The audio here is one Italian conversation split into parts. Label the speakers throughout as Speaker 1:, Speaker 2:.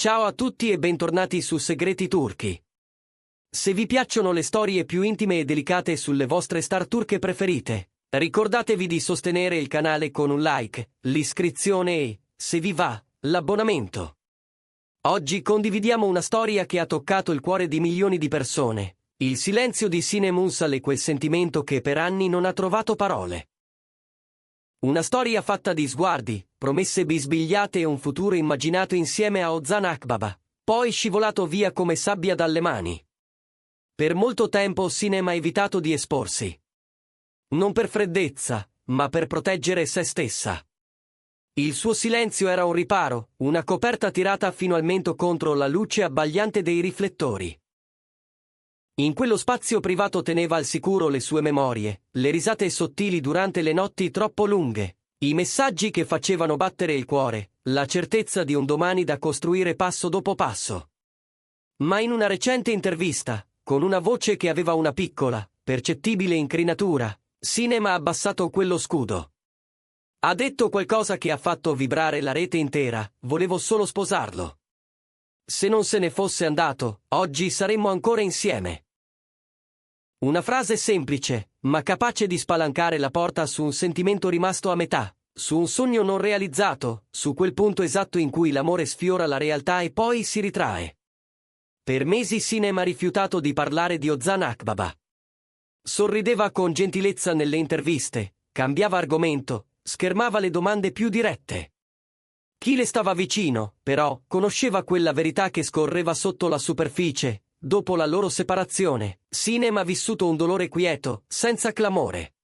Speaker 1: Ciao a tutti e bentornati su Segreti Turchi. Se vi piacciono le storie più intime e delicate sulle vostre star turche preferite, ricordatevi di sostenere il canale con un like, l'iscrizione e, se vi va, l'abbonamento. Oggi condividiamo una storia che ha toccato il cuore di milioni di persone, il silenzio di Sinem Ünsal e quel sentimento che per anni non ha trovato parole. Una storia fatta di sguardi, promesse bisbigliate e un futuro immaginato insieme a Ozan Akbaba, poi scivolato via come sabbia dalle mani. Per molto tempo Sinem ha evitato di esporsi. Non per freddezza, ma per proteggere se stessa. Il suo silenzio era un riparo, una coperta tirata fino al mento contro la luce abbagliante dei riflettori. In quello spazio privato teneva al sicuro le sue memorie, le risate sottili durante le notti troppo lunghe, i messaggi che facevano battere il cuore, la certezza di un domani da costruire passo dopo passo. Ma in una recente intervista, con una voce che aveva una piccola, percettibile incrinatura, Sinem ha abbassato quello scudo. Ha detto qualcosa che ha fatto vibrare la rete intera: volevo solo sposarlo. Se non se ne fosse andato, oggi saremmo ancora insieme. Una frase semplice, ma capace di spalancare la porta su un sentimento rimasto a metà, su un sogno non realizzato, su quel punto esatto in cui l'amore sfiora la realtà e poi si ritrae. Per mesi Sinem ha rifiutato di parlare di Ozan Akbaba. Sorrideva con gentilezza nelle interviste, cambiava argomento, schermava le domande più dirette. Chi le stava vicino, però, conosceva quella verità che scorreva sotto la superficie. Dopo la loro separazione, Sinem ha vissuto un dolore quieto, senza clamore.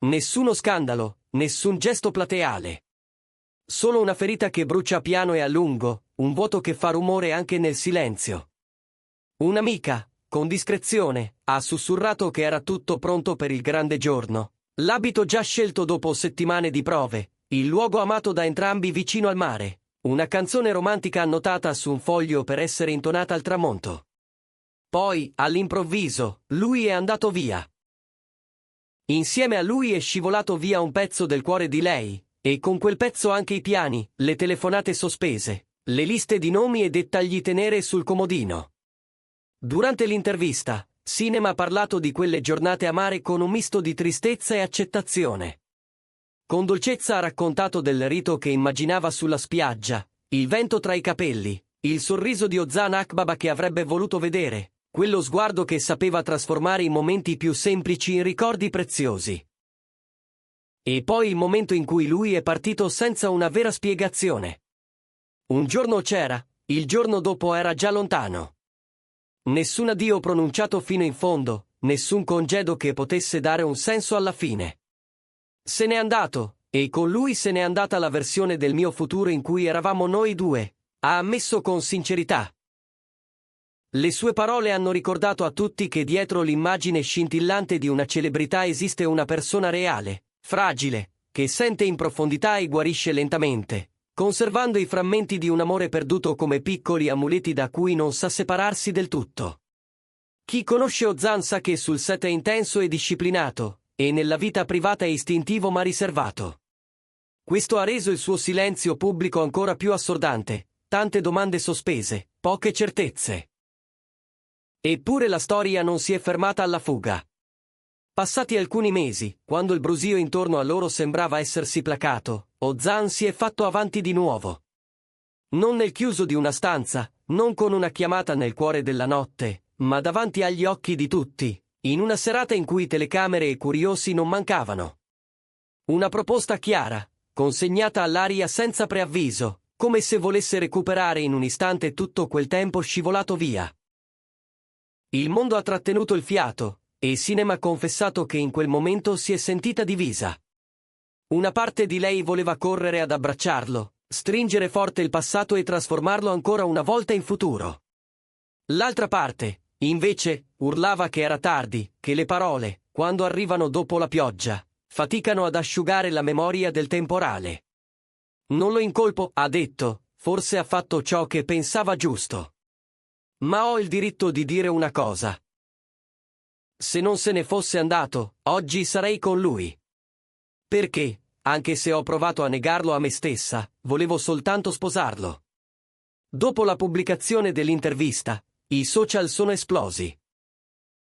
Speaker 1: Nessuno scandalo, nessun gesto plateale. Solo una ferita che brucia piano e a lungo, un vuoto che fa rumore anche nel silenzio. Un'amica, con discrezione, ha sussurrato che era tutto pronto per il grande giorno. L'abito già scelto dopo settimane di prove, il luogo amato da entrambi vicino al mare, una canzone romantica annotata su un foglio per essere intonata al tramonto. Poi, all'improvviso, lui è andato via. Insieme a lui è scivolato via un pezzo del cuore di lei, e con quel pezzo anche i piani, le telefonate sospese, le liste di nomi e dettagli tenere sul comodino. Durante l'intervista, Sinem ha parlato di quelle giornate a mare con un misto di tristezza e accettazione. Con dolcezza ha raccontato del rito che immaginava sulla spiaggia, il vento tra i capelli, il sorriso di Ozan Akbaba che avrebbe voluto vedere, quello sguardo che sapeva trasformare i momenti più semplici in ricordi preziosi. E poi il momento in cui lui è partito senza una vera spiegazione. Un giorno c'era, il giorno dopo era già lontano. Nessun addio pronunciato fino in fondo, nessun congedo che potesse dare un senso alla fine. Se n'è andato, e con lui se n'è andata la versione del mio futuro in cui eravamo noi due, ha ammesso con sincerità. Le sue parole hanno ricordato a tutti che dietro l'immagine scintillante di una celebrità esiste una persona reale, fragile, che sente in profondità e guarisce lentamente, conservando i frammenti di un amore perduto come piccoli amuleti da cui non sa separarsi del tutto. Chi conosce Ozan sa che sul set è intenso e disciplinato, e nella vita privata è istintivo ma riservato. Questo ha reso il suo silenzio pubblico ancora più assordante, tante domande sospese, poche certezze. Eppure la storia non si è fermata alla fuga. Passati alcuni mesi, quando il brusio intorno a loro sembrava essersi placato, Ozan si è fatto avanti di nuovo. Non nel chiuso di una stanza, non con una chiamata nel cuore della notte, ma davanti agli occhi di tutti, in una serata in cui telecamere e curiosi non mancavano. Una proposta chiara, consegnata all'aria senza preavviso, come se volesse recuperare in un istante tutto quel tempo scivolato via. Il mondo ha trattenuto il fiato, e Sinem ha confessato che in quel momento si è sentita divisa. Una parte di lei voleva correre ad abbracciarlo, stringere forte il passato e trasformarlo ancora una volta in futuro. L'altra parte, invece, urlava che era tardi, che le parole, quando arrivano dopo la pioggia, faticano ad asciugare la memoria del temporale. Non lo incolpo, ha detto, forse ha fatto ciò che pensava giusto. Ma ho il diritto di dire una cosa. Se non se ne fosse andato, oggi sarei con lui. Perché, anche se ho provato a negarlo a me stessa, volevo soltanto sposarlo. Dopo la pubblicazione dell'intervista, i social sono esplosi.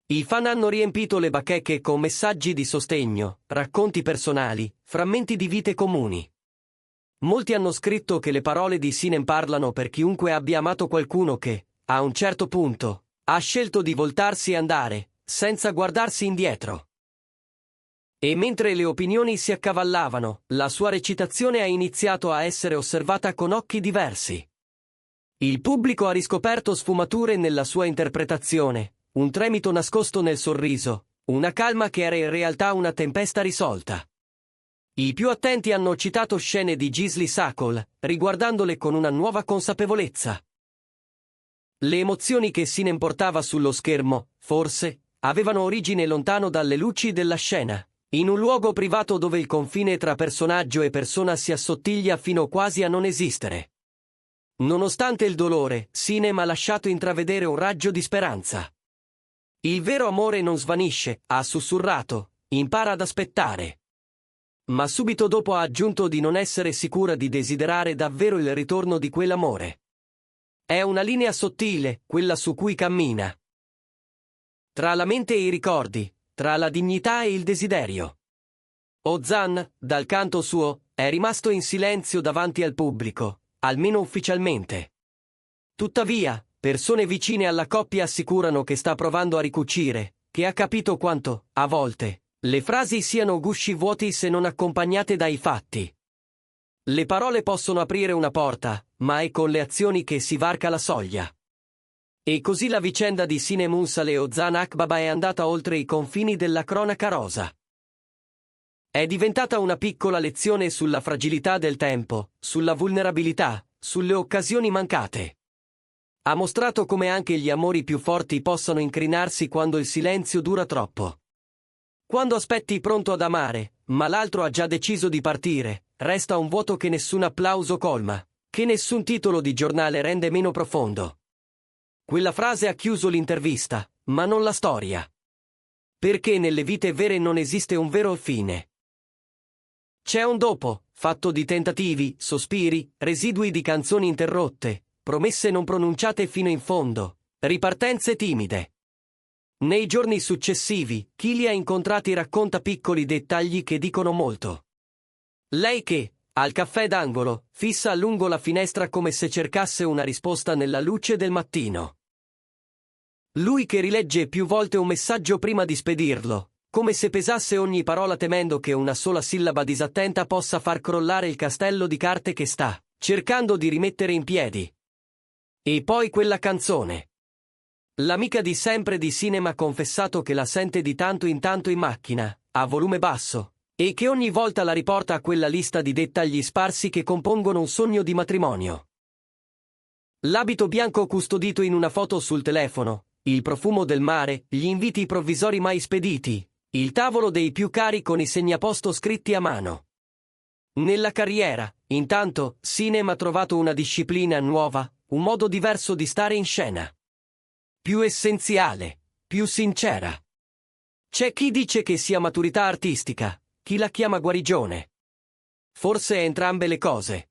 Speaker 1: I fan hanno riempito le bacheche con messaggi di sostegno, racconti personali, frammenti di vite comuni. Molti hanno scritto che le parole di Sinem parlano per chiunque abbia amato qualcuno che, a un certo punto, ha scelto di voltarsi e andare, senza guardarsi indietro. E mentre le opinioni si accavallavano, la sua recitazione ha iniziato a essere osservata con occhi diversi. Il pubblico ha riscoperto sfumature nella sua interpretazione, un tremito nascosto nel sorriso, una calma che era in realtà una tempesta risolta. I più attenti hanno citato scene di Gisli Sakol, riguardandole con una nuova consapevolezza. Le emozioni che Sinem portava sullo schermo, forse, avevano origine lontano dalle luci della scena, in un luogo privato dove il confine tra personaggio e persona si assottiglia fino quasi a non esistere. Nonostante il dolore, Sinem ha lasciato intravedere un raggio di speranza. Il vero amore non svanisce, ha sussurrato, impara ad aspettare. Ma subito dopo ha aggiunto di non essere sicura di desiderare davvero il ritorno di quell'amore. È una linea sottile, quella su cui cammina. Tra la mente e i ricordi, tra la dignità e il desiderio. Ozan, dal canto suo, è rimasto in silenzio davanti al pubblico, almeno ufficialmente. Tuttavia, persone vicine alla coppia assicurano che sta provando a ricucire, che ha capito quanto, a volte, le frasi siano gusci vuoti se non accompagnate dai fatti. Le parole possono aprire una porta, ma è con le azioni che si varca la soglia. E così la vicenda di Sinem Unsal e Ozan Akbaba è andata oltre i confini della cronaca rosa. È diventata una piccola lezione sulla fragilità del tempo, sulla vulnerabilità, sulle occasioni mancate. Ha mostrato come anche gli amori più forti possano incrinarsi quando il silenzio dura troppo. Quando aspetti pronto ad amare, ma l'altro ha già deciso di partire, resta un vuoto che nessun applauso colma, che nessun titolo di giornale rende meno profondo. Quella frase ha chiuso l'intervista, ma non la storia. Perché nelle vite vere non esiste un vero fine. C'è un dopo, fatto di tentativi, sospiri, residui di canzoni interrotte, promesse non pronunciate fino in fondo, ripartenze timide. Nei giorni successivi, chi li ha incontrati racconta piccoli dettagli che dicono molto. Lei che, al caffè d'angolo, fissa a lungo la finestra come se cercasse una risposta nella luce del mattino. Lui che rilegge più volte un messaggio prima di spedirlo, come se pesasse ogni parola temendo che una sola sillaba disattenta possa far crollare il castello di carte che sta cercando di rimettere in piedi. E poi quella canzone. L'amica di sempre di Sinem ha confessato che la sente di tanto in tanto in macchina, a volume basso, e che ogni volta la riporta a quella lista di dettagli sparsi che compongono un sogno di matrimonio. L'abito bianco custodito in una foto sul telefono, il profumo del mare, gli inviti provvisori mai spediti, il tavolo dei più cari con i segnaposto scritti a mano. Nella carriera, intanto, Sinem ha trovato una disciplina nuova, un modo diverso di stare in scena. Più essenziale, più sincera. C'è chi dice che sia maturità artistica, chi la chiama guarigione. Forse entrambe le cose.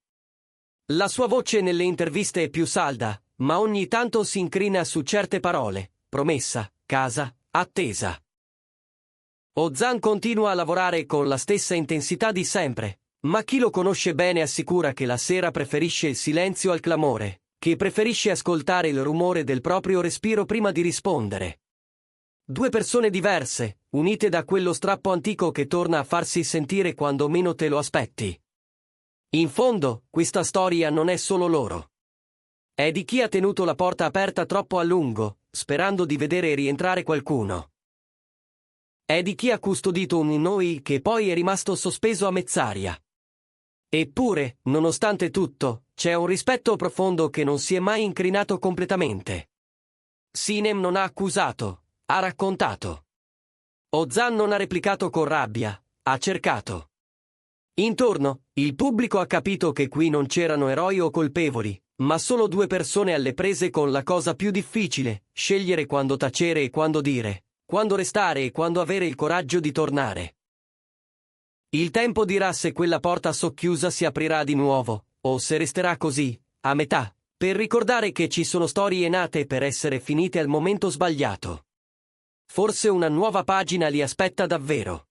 Speaker 1: La sua voce nelle interviste è più salda, ma ogni tanto si incrina su certe parole, promessa, casa, attesa. Ozan continua a lavorare con la stessa intensità di sempre, ma chi lo conosce bene assicura che la sera preferisce il silenzio al clamore, che preferisce ascoltare il rumore del proprio respiro prima di rispondere. Due persone diverse, unite da quello strappo antico che torna a farsi sentire quando meno te lo aspetti. In fondo, questa storia non è solo loro. È di chi ha tenuto la porta aperta troppo a lungo, sperando di vedere rientrare qualcuno. È di chi ha custodito un noi che poi è rimasto sospeso a mezz'aria. Eppure, nonostante tutto, c'è un rispetto profondo che non si è mai incrinato completamente. Sinem non ha accusato, ha raccontato. Ozan non ha replicato con rabbia, ha cercato. Intorno, il pubblico ha capito che qui non c'erano eroi o colpevoli, ma solo due persone alle prese con la cosa più difficile, scegliere quando tacere e quando dire, quando restare e quando avere il coraggio di tornare. Il tempo dirà se quella porta socchiusa si aprirà di nuovo, o se resterà così, a metà, Per ricordare che ci sono storie nate per essere finite al momento sbagliato. Forse una nuova pagina li aspetta davvero.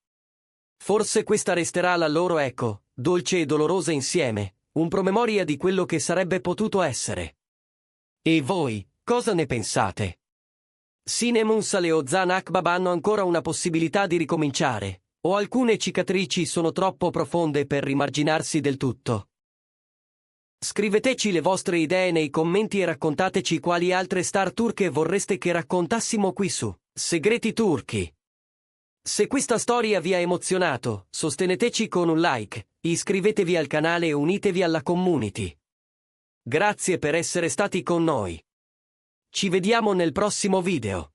Speaker 1: Forse questa resterà la loro eco, dolce e dolorosa insieme, un promemoria di quello che sarebbe potuto essere. E voi, cosa ne pensate? Sine Sale o Zan Akbab hanno ancora una possibilità di ricominciare, o alcune cicatrici sono troppo profonde per rimarginarsi del tutto? Scriveteci le vostre idee nei commenti e raccontateci quali altre star turche vorreste che raccontassimo qui su Segreti Turchi. Se questa storia vi ha emozionato, sosteneteci con un like, iscrivetevi al canale e unitevi alla community. Grazie per essere stati con noi. Ci vediamo nel prossimo video.